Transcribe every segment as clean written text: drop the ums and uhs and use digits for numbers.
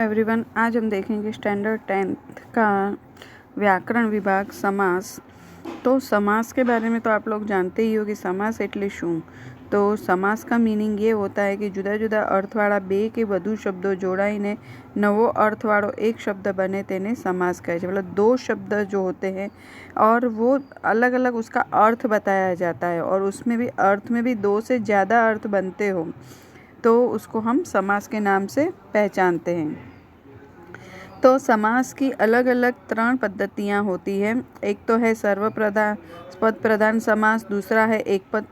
Everyone, आज हम देखेंगे स्टैंडर्ड 10th का व्याकरण विभाग समास। तो समास के बारे में तो आप लोग जानते ही हो कि समास एटले शुं। तो समास का मीनिंग ये होता है कि जुदा जुदा अर्थवाળા બે કે વધુ શબ્દો જોડાઈને नवो अर्थवाળો एक शब्द बने तेने समास कहे छे। मतलब दो शब्द जो होते हैं और वो अलग अलग उसका अर्थ बताया जाता है और उसमें भी अर्थ में भी दो से ज़्यादा अर्थ बनते हो तो उसको हम समास के नाम से पहचानते हैं। तो समास की अलग अलग 3 पद्धतियाँ होती हैं। एक तो है पद प्रधान समास, दूसरा है एक पद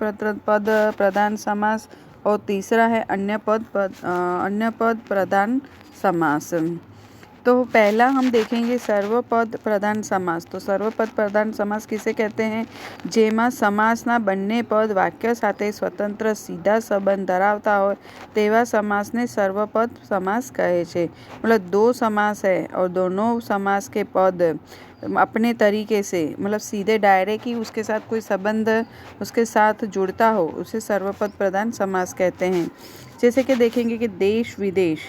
प्रधान समास और तीसरा है अन्य पद प्रधान समास। तो पहला हम देखेंगे सर्वपद प्रधान समास। तो सर्वपद प्रधान समास किसे कहते हैं? जेमा समासना बंने पद वाक्य साथे स्वतंत्र सीधा संबंध धरावता हो तेवा समासने सर्वपद समास कहे छे। मतलब दो समास है और दोनों समास के पद अपने तरीके से मतलब सीधे डायरेक्ट ही उसके साथ कोई संबंध उसके साथ जुड़ता हो उसे सर्वपद प्रधान समास कहते हैं। जैसे कि देखेंगे कि देश विदेश,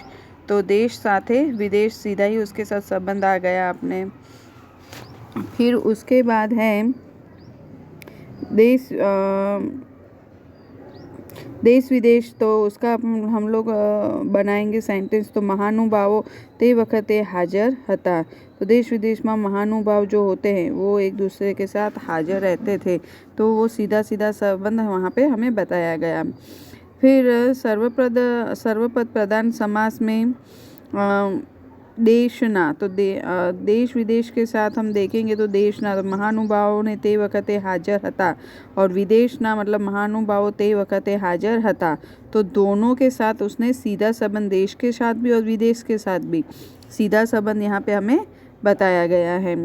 तो देश साथे विदेश सीधा ही उसके साथ संबंध आ गया अपने। फिर उसके बाद है देश विदेश, तो उसका हम लोग बनाएंगे सेंटेंस। तो महानुभावो ते वखते हाजर हता। तो देश विदेश में महानुभाव जो होते हैं वो एक दूसरे के साथ हाजिर रहते थे, तो वो सीधा सीधा संबंध वहाँ पे हमें बताया गया। फिर सर्वपद प्रधान समास में देशना, तो देश विदेश के साथ हम देखेंगे तो देशना तो महानुभावों ने ते वखते हाजर हता और विदेशना मतलब महानुभावों ते वखते हाजर हता। तो दोनों के साथ उसने सीधा संबंध, देश के साथ भी और विदेश के साथ भी सीधा संबंध यहाँ पे हमें बताया गया है।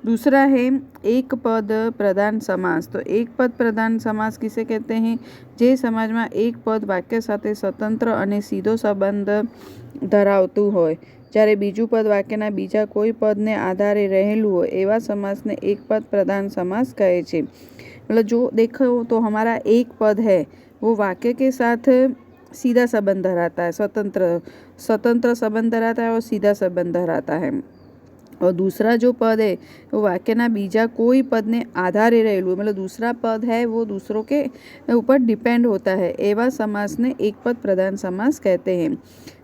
दूसरा है एक पद प्रधान समास। तो एक पद प्रधान समास किसे कहते हैं? जे समाज में एक पद वाक्य साथे स्वतंत्र अने सीधो संबंध धरावतुं होय, જ્યારે बीजू पद वाक्यना बीजा कोई पदने आधारे रहेलू हो एवा समासने एक पद प्रधान समास कहे छे। मतलब जो देखो तो हमारा एक पद है वो वाक्य के साथ सीधा संबंध धराता है, स्वतंत्र संबंध धराता है और सीधा संबंध धराता है। और दूसरा जो पद है वो वाक्यना बीजा कोई पद ने आधारे रहेलू, मतलब दूसरा पद है वो दूसरों के ऊपर डिपेंड होता है, एवा समास ने एक पद प्रधान समास कहते हैं।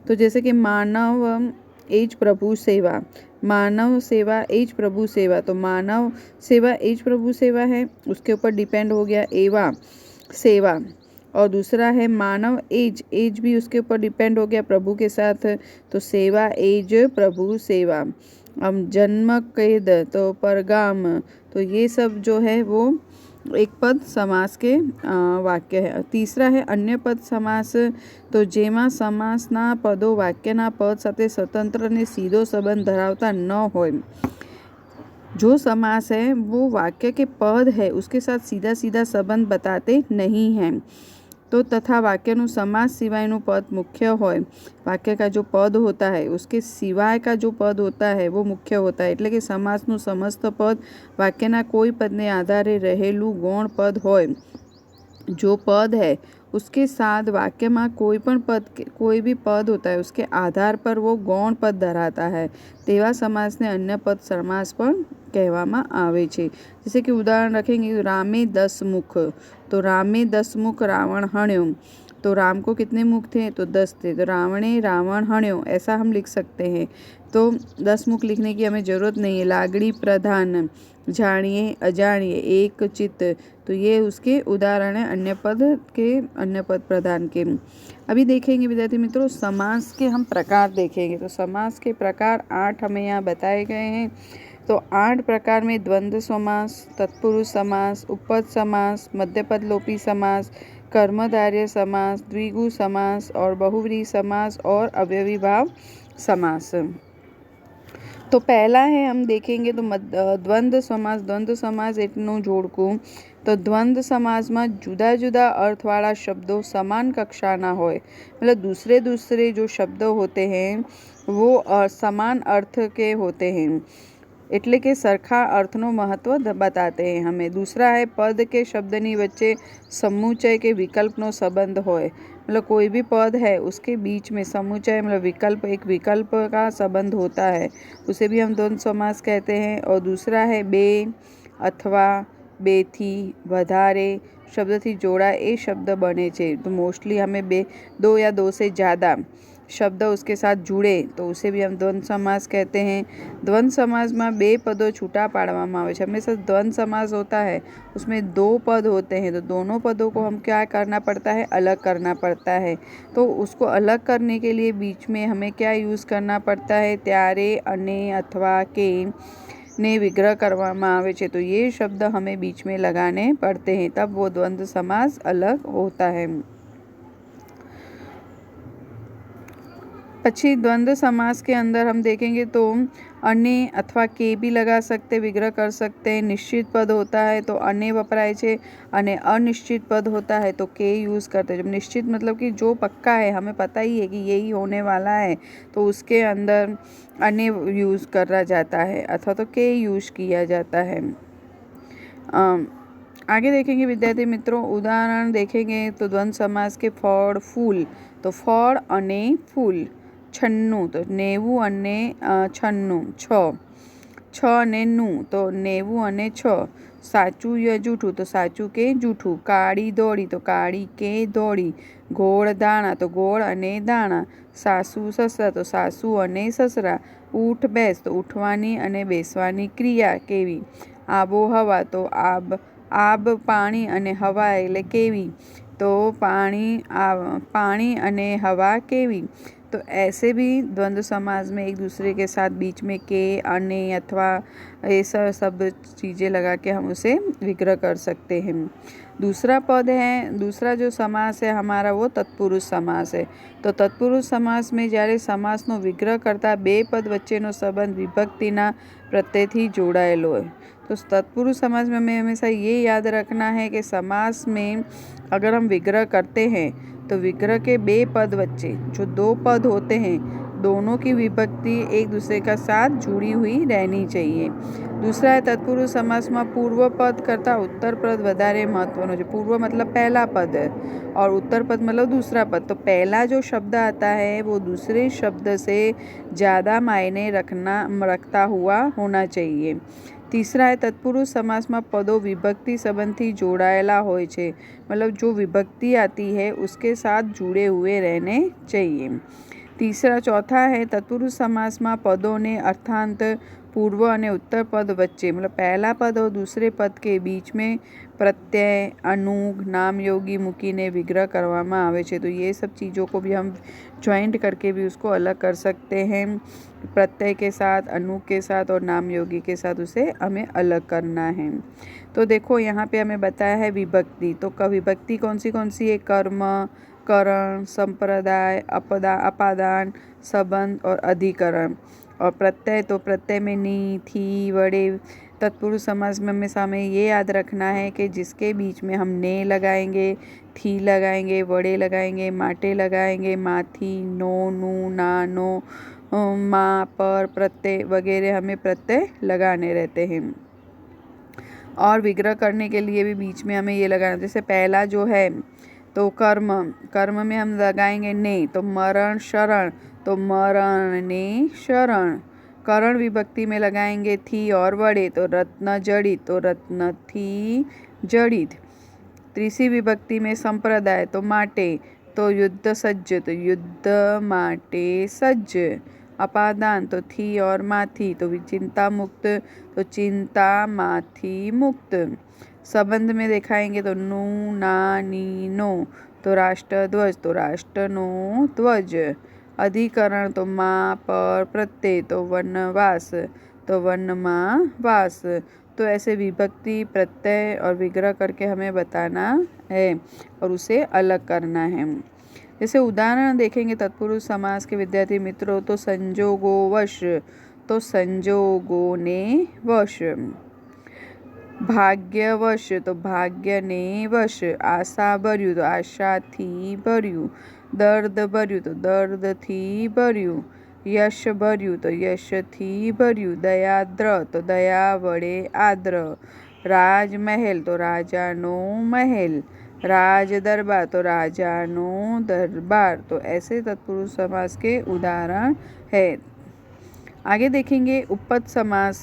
तो जैसे कि मानव एज प्रभु सेवा, मानव सेवा एज प्रभु सेवा, तो मानव सेवा एज प्रभु सेवा है, उसके ऊपर डिपेंड हो गया एवा सेवा। और दूसरा है मानव एज भी उसके ऊपर डिपेंड हो गया प्रभु के साथ, तो सेवा एज प्रभु सेवा। अब जन्म कैद, तो परगाम, तो ये सब जो है वो एक पद समास के वाक्य है। तीसरा है अन्य पद समास। तो जेमा समासना पदों वाक्यना पद साथे स्वतंत्र ने सीधो संबंध धरावता न होय। जो समास है वो वाक्य के पद है उसके साथ सीधा सीधा संबंध बताते नहीं हैं। तो तथा वाक्यनु समास सिवायनु पद मुख्य होय, वाक्य का जो पद होता है उसके सिवाय का जो पद होता है वो मुख्य होता है। એટલે કે સમાસનું સમસ્ત પદ વાક્યના કોઈ પદને આધારે રહેલું ગૌણ પદ હોય, जो पद है उसके साथ वाक्य में कोई भी पद होता है उसके आधार पर वो गौण पद धराता है, तेवा समास ने अन्य पद समास पण कहेवामां आवे छे। जैसे कि उदाहरण रखेंगे, रामे 10 मुख, तो रामे 10 मुख रावण हण्यो, तो राम को कितने मुख थे? तो 10 थे, तो रावणे रावण हण्यो ऐसा हम लिख सकते हैं। तो 10 मुख लिखने की हमें ज़रूरत नहीं है। लागड़ी प्रधान, जानिए अजानिए, एक चित्त, तो ये उसके उदाहरण हैं अन्य पद प्रधान के। अभी देखेंगे विद्यार्थी मित्रों समास के हम प्रकार देखेंगे। तो समास के प्रकार 8 हमें यहाँ बताए गए हैं। तो 8 प्रकार में द्वंद्व समास, तत्पुरुष समास, उपपद समास, मध्यपद लोपी समास, कर्मधारय समास, द्विगु समास और बहुव्रीहि समास और अव्ययीभाव समास। तो पहला है हम देखेंगे तो द्वंद्व समास एटलुं जोड़कું। तो द्वंद्व समास में जुदा जुदा अर्थवाળા शब्दों समान कक्षाना होय, मतलब दूसरे जो शब्द होते हैं वो समान अर्थ के होते हैं। એટલે કે સરખા અર્થનું મહત્વ બતાતે हैं हमें। दूसरा है पद के शब्दनी वच्चे समुच्चय के विकल्पનો संबंध હોય, मतलब कोई भी पद है उसके बीच में समुच्चय मतलब विकल्प, एक विकल्प का संबंध होता है, उसे भी हम द्वंद्व समास कहते हैं। और दूसरा है बे अथवा बेथी વધારે શબ્દથી જોડા એ શબ્દ બને છે। तो मोस्टली हमें दो या दो से ज़्यादा शब्द उसके साथ जुड़े तो उसे भी हम द्वंद्व समास कहते हैं। द्वंद्व समास में बे पदों छूटा पाड़वामां आवे छे। हमेशा द्वंद्व समास होता है उसमें दो पद होते हैं, तो दोनों पदों को हम क्या करना पड़ता है, अलग करना पड़ता है। तो उसको अलग करने के लिए बीच में हमें क्या यूज़ करना पड़ता है, त्यारे, अने अथवा के ने विग्रह करवामां आवे छे, तो ये शब्द हमें बीच में लगाने पड़ते हैं, तब वो द्वंद्व समास अलग होता है। પછી द्वंद्व समास के अंदर हम देखेंगे तो अने अथवा के भी लगा सकते, विग्रह कर सकते हैं। निश्चित पद होता है तो अने वपराय छे, अने अनिश्चित पद होता है तो के यूज़ करते हैं। जब निश्चित मतलब कि जो पक्का है, हमें पता ही है कि यही होने वाला है, तो उसके अंदर अने यूज़ करा जाता है अथवा तो के यूज़ किया जाता है। आगे देखेंगे विद्यार्थी मित्रों, उदाहरण देखेंगे तो द्वंद्व समास के फળ फूल, तो फળ अने फूल। छन्नू तो नेवु अने छन्नू, छ अने नू तो नेवु अने छ। साचू या जूठू तो साचू के जूठू। काળી दौड़ी तो काળી के दौड़ी। गोળ दाणा तो गोળ अने दाणा। सासू ससरा तो सासू अने ससरा। ऊठ बेस तो उठवानी अने बेसवानी क्रिया केवी। आबो हवा तो आब पाणी अने हवा एटले केवी, तो पाणी अने हवा केवी। तो ऐसे भी द्वंद्व समास में एक दूसरे के साथ बीच में के, अने अथवा ऐसा सब चीज़ें लगा के हम उसे विग्रह कर सकते हैं। दूसरा पद है, दूसरा जो समास है हमारा वो तत्पुरुष समास है। तो तत्पुरुष समास में જ્યારે समासનો विग्रह करता बे पद वच्चेનો संबंध विभक्तिना प्रत्ययથી जोड़ाયેલો હોય, तो तत्पुरुष समास में हमें हमेशा ये याद रखना है कि समास में अगर हम विग्रह करते हैं तो विग्रह के बे पद वच्चे जो दो पद होते हैं, दोनों की विभक्ति एक दूसरे का साथ जुड़ी हुई रहनी चाहिए। दूसरा है तत्पुरुष समास में पूर्व पद करता उत्तर पद વધારે महत्वનો છે। पूर्व मतलब पहला पद है और उत्तर पद मतलब दूसरा पद। तो पहला जो शब्द आता है वो दूसरे शब्द से ज़्यादा मायने रखता हुआ होना चाहिए। तीसरा है तत्पुरुष समास में पदों विभक्ति संबंधी जोड़ाયેલા હોય છે, मतलब जो विभक्ति आती है उसके साथ जुड़े हुए रहने चाहिए। तीसरा चौथा है तत्पुरुष समास में पदों ने अर्थांत पूर्व और उत्तर पद वच्चे, मतलब पहला पद और दूसरे पद के बीच में प्रत्यय, अनुग, नाम योगी मूकीने विग्रह करवामां आवे छे। तो ये सब चीज़ों को भी हम ज्वाइंट करके भी उसको अलग कर सकते हैं। प्रत्यय के साथ, अनुग के साथ और नाम योगी के साथ उसे हमें अलग करना है। तो देखो यहाँ पे हमें बताया है विभक्ति, तो विभक्ति कौन सी है, कर्म, करण, संप्रदाय, अपादान, संबंध और अधिकरण। और प्रत्यय तो प्रत्यय में नी, थी, वड़े। तत्पुरुष समास में हमें ये याद रखना है कि जिसके बीच में हम ने लगाएंगे, थी लगाएंगे, वड़े लगाएंगे, माटे लगाएंगे, माथी, नो, नू, ना, नो, माँ, पर, प्रत्यय वगैरह हमें प्रत्यय लगाने रहते हैं। और विग्रह करने के लिए भी बीच में हमें ये लगाना, जैसे पहला जो है तो कर्म में हम लगाएंगे ने, तो मरण शरण, तो मरण ने शरण। करण विभक्ति में लगाएंगे थी और वड़े, तो रत्न जड़ित, तो रत्न थी जड़ित। तीसरी विभक्ति में संप्रदाय तो माटे, तो युद्ध सज्ज, तो युद्ध माटे सज्ज। अपादान तो थी और माथी, तो चिंता मुक्त, तो चिंता माथी मुक्त। संबंध में दिखाएंगे तो नू, ना, नी, नो, तो राष्ट्र ध्वज, तो राष्ट्र नो ध्वज। अधिकरण तो माँ, पर, प्रत्यय, तो वनवास, तो वनमा वास। तो ऐसे विभक्ति, प्रत्यय और विग्रह करके हमें बताना है और उसे अलग करना है। जैसे उदाहरण देखेंगे तत्पुरुष समास के विद्यार्थी मित्रों, तो संजोगोवश, तो संजोगों ने वश। भाग्यवश, तो भाग्य ने वश। आशा भर्यु, तो आशा थी भर्यु। दर्द भर्यु, तो दर्द थी भर्यु। यश भर्યું તો યશથી ભર્યું, દયાદ્ર તો દયા વડે આદ્ર, રાજમહેલ તો રાજાનો મહેલ, राज दरबार तो राजानो दरबार। तो ऐसे तत्पुरुष समास के उदाहरण है। आगे देखेंगे उपपद समास।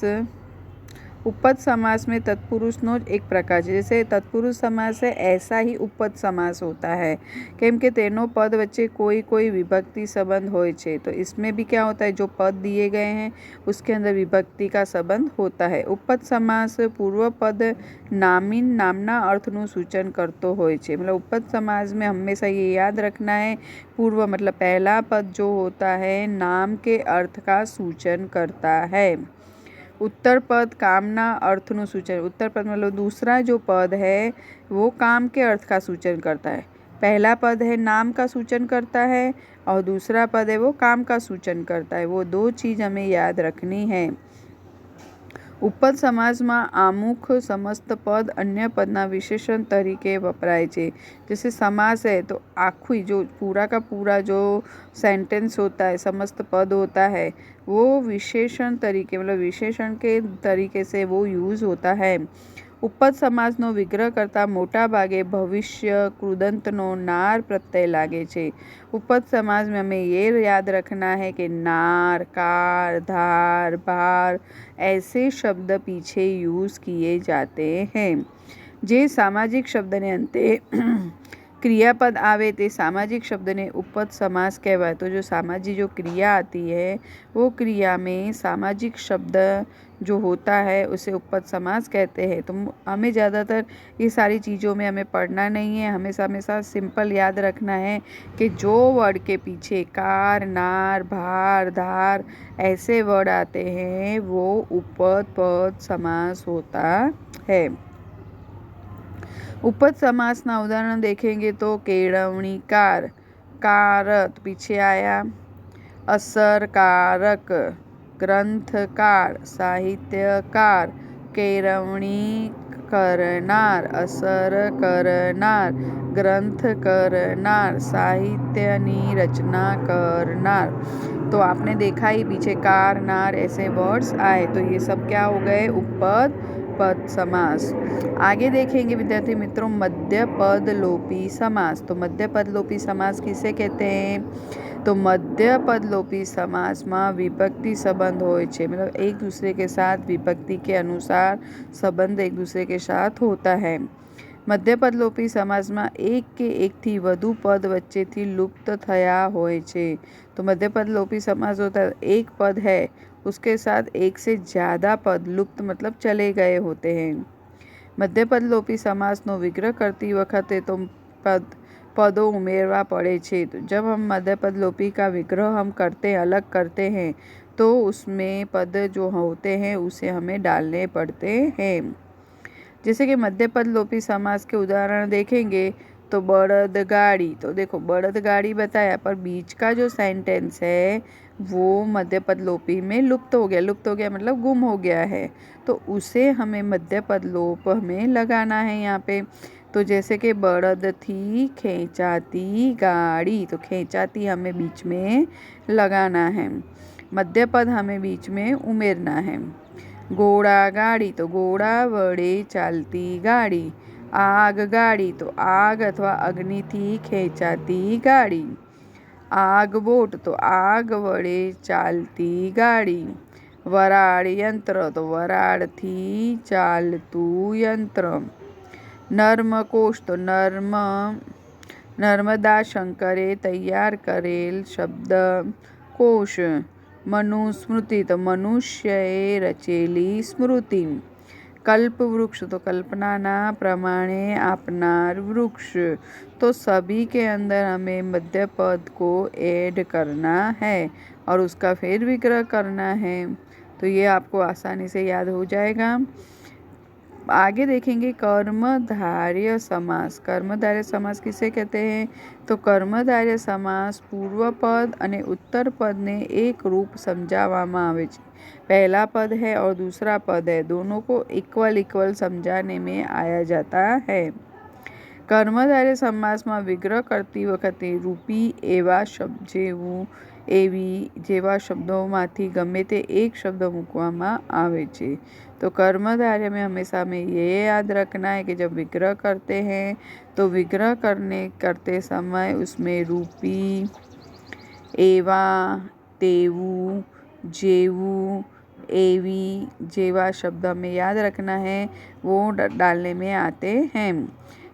उपपद समास में तत्पुरुषનો જ એક પ્રકાર છે। जैसे तत्पुरुष समास है ऐसा ही उपपद समास होता है, કેમ કે તેનો પદ વચ્ચે कोई कोई विभक्ति संबंध હોય છે। तो इसमें भी क्या होता है, जो पद दिए गए हैं उसके अंदर विभक्ति का संबंध होता है। उपपद समास પૂર્વ પદ નામીન નામના અર્થનું સૂચન કરતો હોય છે। मतलब उपपद समास में हमेशा ये याद रखना है, पूर्व मतलब पहला पद जो होता है नाम के अर्थ का सूचन करता है। उत्तर पद कामना अर्थનું सूचन, उत्तर पद मतलब दूसरा जो पद है वो काम के अर्थ का सूचन करता है। पहला पद है नाम का सूचन करता है और दूसरा पद है वो काम का सूचन करता है। वो दो चीज़ हमें याद रखनी है। उपपद समासમાં આમુખ સમસ્ત પદ अन्य पदના विशेषण तरीके वपराय છે। जैसे समास है तो आखिरी जो पूरा का पूरा जो सेंटेंस होता है, समस्त पद होता है, वो विशेषण तरीके मतलब विशेषण के तरीके से वो यूज़ होता है। उपपद समासનો વિગ્રહ કરતાં મોટા ભાગે ભવિષ્ય કૃદંતનો નાર પ્રત્યય લાગે છે। उपपद समास में हमें ये याद रखना है कि नार, कार, धार, भार ऐसे शब्द पीछे यूज़ किए जाते हैं। जे सामाजिक शब्दने अंते क्रियापद आवे ते सामाजिक शब्दने उपपद समास कहवाय। तो जो सामाजिक जो क्रिया आती है वो क्रिया में सामाजिक शब्द जो होता है उसे उपपद समास कहते हैं। तो हमें ज़्यादातर ये सारी चीज़ों में हमें पढ़ना नहीं है, हमेशा हमेशा सिंपल याद रखना है कि जो वर्ड के पीछे कार, नार, भार, धार ऐसे वर्ड आते हैं वो उपपद पद समास होता है। उपपद समासना उदाहरण देखेंगे तो केळवणीकार, कारक पीछे आया, असरकारक, ग्रंथकार, साहित्यकार, केळवणी करनार, असर करनार, ग्रंथ करनार, साहित्यनी रचना करनार। तो आपने देखा ही पीछे कार, नार ऐसे वर्ड्स आए, तो ये सब क्या हो गए, उपपद पद समास। आगे देखेंगे विद्यार्थी मित्रों मध्य पद लोपी समास। तो मध्य पद लोपी समास किसे कहते हैं, तो मध्य पद लोपी समास में विभक्ति संबंध होय छे। मतलब एक दूसरे के साथ विभक्ति के अनुसार संबंध एक दूसरे के साथ होता है। मध्य पद लोपी समास में एक के एक थी वधु पद वच्चे थी लुप्त थया होय छे। तो मध्य पद लोपी समास होता है एक पद है उसके साथ एक से ज़्यादा पद लुप्त मतलब चले गए होते हैं। मध्य पद लोपी समासનો વિગ્રહ करती वखते तो पदों उमेरवा पड़े छे। तो जब हम मध्य पद लोपी का विग्रह हम करते हैं, अलग करते हैं, तो उसमें पद जो होते हैं उसे हमें डालने पड़ते हैं। जैसे कि मध्य पद लोपी समास के उदाहरण देखेंगे तो बड़द गाड़ी। तो देखो बड़द गाड़ी बताया, पर बीच का जो सेंटेंस है वो मध्य पद लोपी में लुप्त हो गया। लुप्त हो गया मतलब गुम हो गया है, तो उसे हमें मध्य पद लोप हमें लगाना है यहाँ पे। तो जैसे कि बड़द थी खींचाती गाड़ी, तो खींचाती हमें बीच में लगाना है, मध्य पद हमें बीच में उमेरना है। घोड़ा गाड़ी, तो घोड़ा वड़े चालती गाड़ी। आग गाड़ी, तो आग अथवा अग्नि थी खेंचाती गाड़ी। आग बोट, तो आग वड़े चालती गाड़ी। वराड़ यंत्र, तो वराड़ थी चालतू यंत्र। नर्मकोश, तो नर्मदा शंकरे तैयार करेल शब्दकोश। मनुस्मृति, तो मनुष्यए रचेली स्मृति। कल्प वृक्ष, तो कल्पना प्रमाणे आपनार वृक्ष। तो सभी के अंदर हमें मध्य पद को ऐड करना है और उसका फिर विग्रह करना है। तो ये आपको आसानी से याद हो जाएगा। आगे देखेंगे कर्मधारय समास। कर्मधारय समास किसे कहते हैं, तो कर्मधारय समास पूर्व पद અને उत्तर पद ने एक रूप समझावामां आवे छे। पहला पद है और दूसरा पद है, दोनों को इक्वल इक्वल समझाने में आया जाता है। कर्मधारय समास में विग्रह करती वखते रूपी एवा शब्द जेवू એવી જેવા શબ્દોમાંથી ગમે તે એક શબ્દ મૂકવામાં આવે છે। तो कर्मधारय में हमेशा हमें ये याद रखना है कि जब विग्रह करते हैं तो विग्रह करते समय उसमें रूपी, एवा, तेवु, जेवु, एवी जेवा शब्द हमें याद रखना है, वो डालने में आते हैं।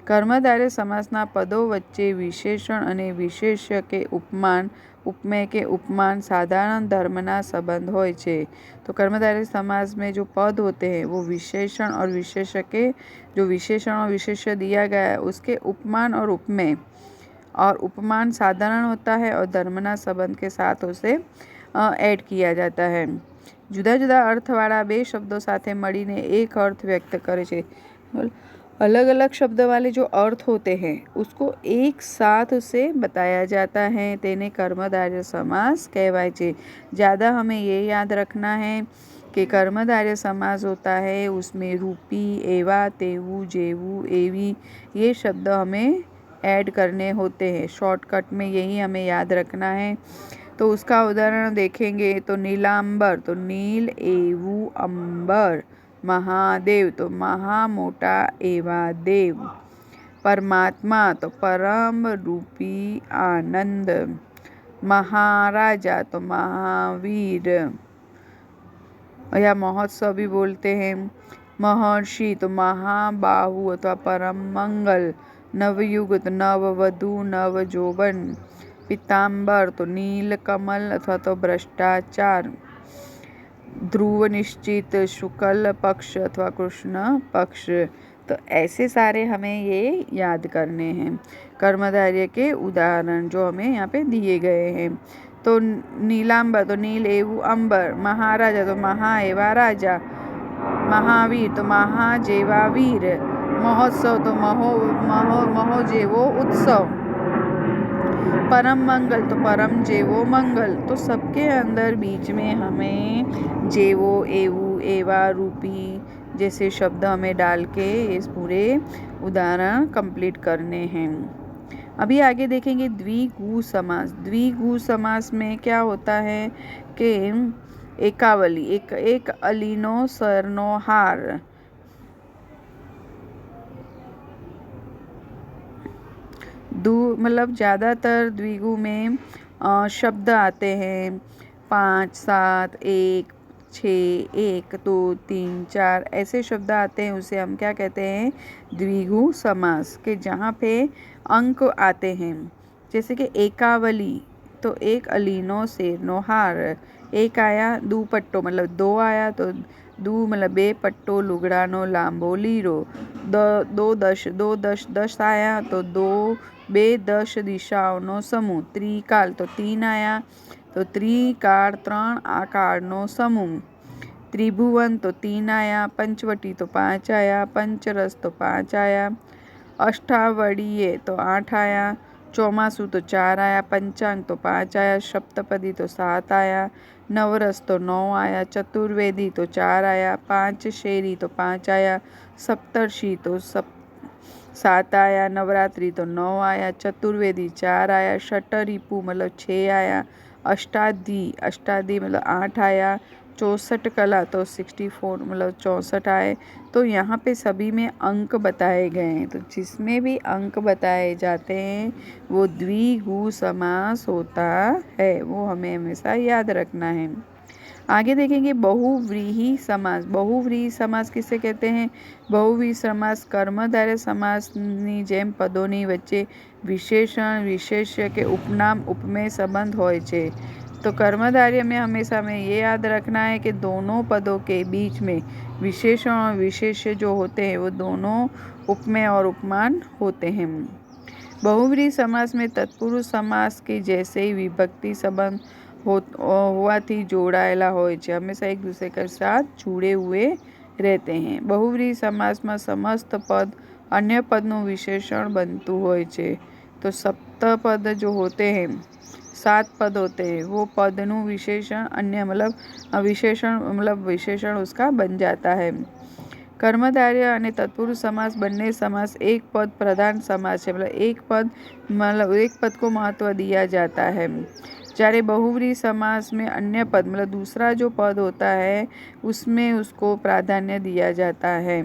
कर्मधारय समासना पदों वच्चे विशेषण અને વિશેષ્ય કે ઉપમાન, उपमेय के उपमान साधारण धर्मना संबंध होय छे। तो कर्मधारय समास में जो पद होते हैं वो विशेषण और विशेष्य के, जो विशेषण और विशेष्य दिया गया है उसके उपमान और उपमेय, और उपमान साधारण होता है और धर्मना संबंध के साथ उसे ऐड किया जाता है। जुदा जुदा अर्थवाળા બે શબ્દો સાથે મળીને એક अर्थ व्यक्त करे छे। अलग अलग शब्द वाले जो अर्थ होते हैं उसको एक साथ उसे बताया जाता है, तेने कर्मधारय समास कहवाय छे। ज़्यादा हमें ये याद रखना है कि कर्मधारय समास होता है उसमें रूपी, एवा, तेवु, जेवु, एवी ये शब्द हमें ऐड करने होते हैं। शॉर्टकट में यही हमें याद रखना है। तो उसका उदाहरण देखेंगे तो नीलांबर तो नील, एवु, अंबर। महादेव तो महा मोटा एवा देव। परमात्मा तो परम रूपी आनंद। महाराजा तो महावीर, या महोत्सव भी बोलते हैं। महर्षि तो महाबाहु अथवा परम मंगल। नवयुग तो नववधु, नवजोबन। पीतांबर तो नील कमल अथवा तो भ्रष्टाचार। ध्रुव निश्चित शुक्ल पक्ष अथवा कृष्ण पक्ष। तो ऐसे सारे हमें ये याद करने हैं कर्मधारय के उदाहरण जो हमें यहाँ पे दिए गए हैं। तो नीलांबर तो नील एवं अंबर। महाराजा तो महा एवा राजा। महावीर तो महा जेवा वीर। महोत्सव तो महो जेवो उत्सव। परम मंगल तो परम जेवो मंगल। तो सबके अंदर बीच में हमें जेवो, एवु, एवा, रूपी जैसे शब्द हमें डाल के इस पूरे उदाहरण कंप्लीट करने हैं। अभी आगे देखेंगे द्विगु समास। द्विगु समास में क्या होता है कि एकावली, एक अलीनो सरनो हार। मतलब ज़्यादातर द्विगु में शब्द आते हैं 5, 7, 1, 6, 1, 2, 3, 4 ऐसे शब्द आते हैं, उसे हम क्या कहते हैं द्विगु समास के, जहाँ पे अंक आते हैं। जैसे कि एकावली तो एक अलीनो शेरनो हार। एक आया दुपट्टो मतलब 2 आया तो दू मतलब 2 पट्टो लुगड़ानो लांबो लीरो। 2 10 आया तो 2 10 दिशाओनो समूह। त्रिकाल तो 3 आया तो त्रिकाल 3 आकारनो समूह। त्रिभुवन तो 3 आया। पंचवटी तो 5 आया। पंचरस तो 5 आया। अष्टावड़ीय तो 8 आया। चौमासु तो 4 आया। पंचांग तो 5 आया। सप्तपदी तो 7 आया। नवरस तो 9 आया। चतुर्वेदी तो 4 आया। 5 शेरी तो 5 आया। सप्तर्षि तो 7 आया। नवरात्रि तो 9 आया। चतुर्वेदी 4 आया। षटरिपु मतलब 6 आया। अष्टादि मतलब 8 आया। 64 कला तो 64 मतलब 64 आए। तो यहाँ पे सभी में अंक बताए गए हैं, तो जिसमें भी अंक बताए जाते हैं वो द्विगु समास होता है, वो हमें हमेशा याद रखना है। आगे देखेंगे बहुव्रीहि समास। बहुव्रीहि समास किसे कहते हैं? बहुव्रीहि समास कर्मधारय समासनी जेम पदोनी वच्चे विशेषण विशेष्य के उपनाम उपमेय संबंध होय छे। तो कर्मधारय में हमेशा हमें ये याद रखना है कि दोनों पदों के बीच में विशेषण और विशेष्य जो होते हैं वो दोनों उपमेय और उपमान होते हैं। बहुव्रीहि समास में तत्पुरुष समास के जैसे ही विभक्ति संबंध होवाથી जोड़ाયેલા હોય છે, हमेशा एक दूसरे के साथ जुड़े हुए रहते हैं। बहुव्रीहि समास में समस्त पद अन्य पदનું विशेषण बनતું હોય છે। तो सप्तपद जो होते हैं, 7 पद होते हैं, वो पदનું विशेषण अन्य मतलब विशेषण उसका बन जाता है। कर्मधारय અને तत्पुरुष समास बनने समास एक पद प्रधान समास है, मतलब एक पद को महत्व दिया जाता है। જ્યારે बहुव्रीहि समास में अन्य पद मतलब दूसरा जो पद होता है उसमें उसको प्राधान्य दिया जाता है।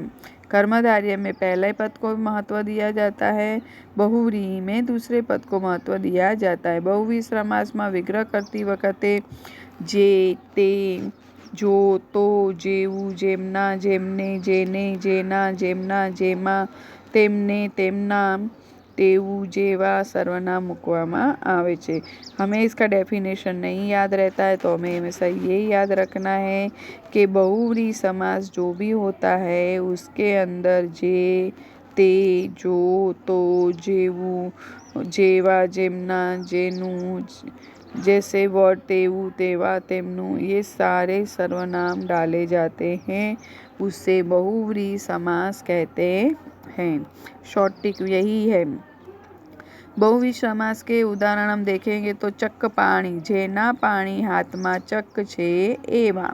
कर्मधारय में पहले पद को महत्व दिया जाता है, बहुव्रीहि में दूसरे पद को महत्व दिया जाता है। बहुव्रीहि समास में विग्रह करती वखते जे, ते, जो, तो, जेવું, जेमना, जेमने, जेने, जेना, जेमना, जेमा, तेमने, तेमना, तेવું, जेवा सर्वनाम મૂકવામાં આવે છે। हमें इसका डेफिनेशन नहीं याद रहता है तो हमें हमेशा ये याद रखना है कि बहुव्रीहि समास जो भी होता है उसके अंदर जे, ते, जो, तो, जेવું, जेवा, जेमना, जेनु, जैसे वर्ड तेऊ, तेवा, तेमनु ये सारे सर्वनाम डाले जाते हैं, उसे बहुव्रीहि समास कहते हैं। शॉर्ट टिक यही है। बहुव्रीहि समास के उदाहरण हम देखेंगे तो चक्क पाणी, जेना पाणी हाथમાં ચક છે એવા।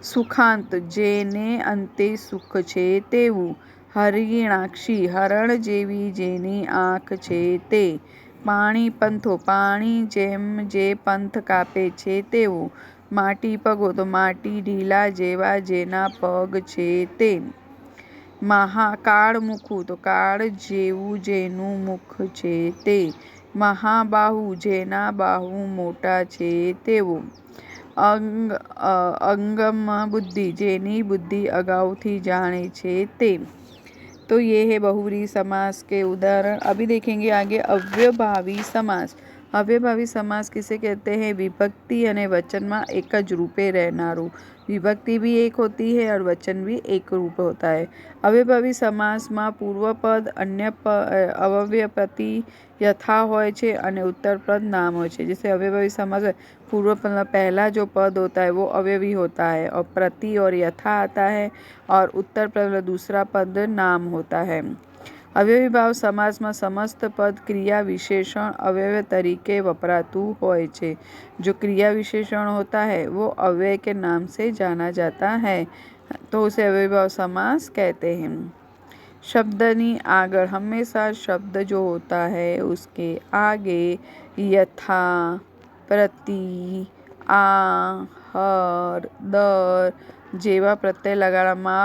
સુખાંત, જેને અંતે સુખ છે તેવું। હરિણાક્ષી, હરણ જેવી જેની આંખ છે તે। પાણી પંથો, પાણી જેમ જે પંથ કાપે છે તેવું। માટી પગો, તો માટી ઢીલા જેવા જેના પગ છે તે। કાળમુખું, તો કાળ જેવું જેનું મુખ છે તે। મહાબાહુ, જેના બાહુ મોટા છે તેવો। अंगम बुद्धि, जेनी बुद्धि अगाउथी जाने छे ते। तो ये है बहुव्रीहि समास के उदाहरण। अभी देखेंगे आगे अव्ययभावी समास। अव्ययभावी समास किसे कहते हैं? विभक्ति अने वचन में एक ज रूपे रहनारू। विभक्ति भी एक होती है और वचन भी एक रूप होता है। अव्ययभावी समास में पूर्वपद अन्य अव्यय प्रति यथा होय छे अने उत्तरपद नाम होय छे। जैसे अव्ययभावी समास पूर्वपद में पहला जो पद होता है वो अव्ययी होता है और प्रति और यथा आता है और उत्तरपद में दूसरा पद नाम होता है। अव्ययी भाव समास में समस्त पद क्रिया विशेषण अव्यय तरीके वपरातु होय छे। जो क्रिया विशेषण होता है वो अव्यय के नाम से जाना जाता है, तो उसे अव्ययी भाव समास कहते हैं। शब्दनी आगळ, हमेशा शब्द जो होता है उसके आगे यथा, प्रति, आ, हर, दर जेवा प्रत्यय लगाड़वामां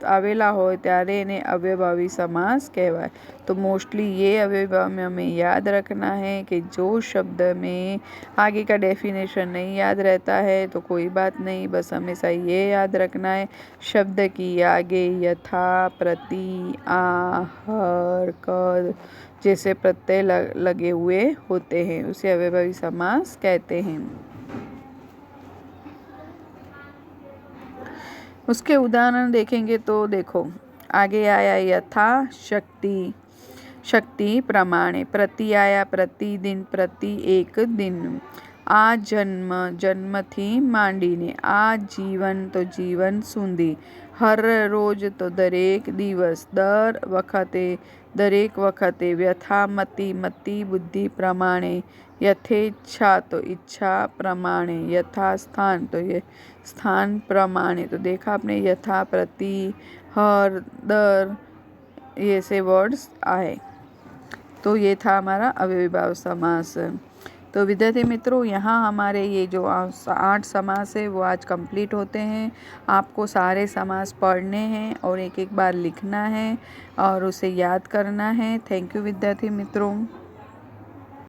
आवेला होय त्यारे एने अव्ययभावी समास कहवाय। तो मोस्टली ये अव्ययभाव में हमें याद रखना है कि जो शब्द में आगे का डेफिनेशन नहीं याद रहता है तो कोई बात नहीं, बस हमेशा ये याद रखना है शब्द की आगे यथा, प्रति, आ, हर, कर जैसे प्रत्यय लगे हुए होते हैं, उसे अव्ययभावी समास कहते हैं। उसके उदाहरण देखेंगे तो देखो आगे आया यथा शक्ति, शक्ति प्रमाणे। प्रति आया प्रतिदिन, प्रति एक दिन। आ जन्म, जन्म थी मांडीने। आ जीवन, तो जीवन सुधी। हर रोज, तो दरेक दिवस। दर वखते, दरेक वखते। व्यथा मति, मति बुद्धि प्रमाणे। यथेच्छा, तो इच्छा प्रमाणे। यथास्थान, तो ये स्थान प्रमाणे। तो देखा आपने यथा, प्रति, हर, दर ये से वर्ड्स आए। तो ये था हमारा अव्ययी भाव समास। तो विद्यार्थी मित्रों, यहाँ हमारे ये जो 8 समास है वो आज कंप्लीट होते हैं। आपको सारे समास पढ़ने हैं और एक एक बार लिखना है और उसे याद करना है। थैंक यू विद्यार्थी मित्रों।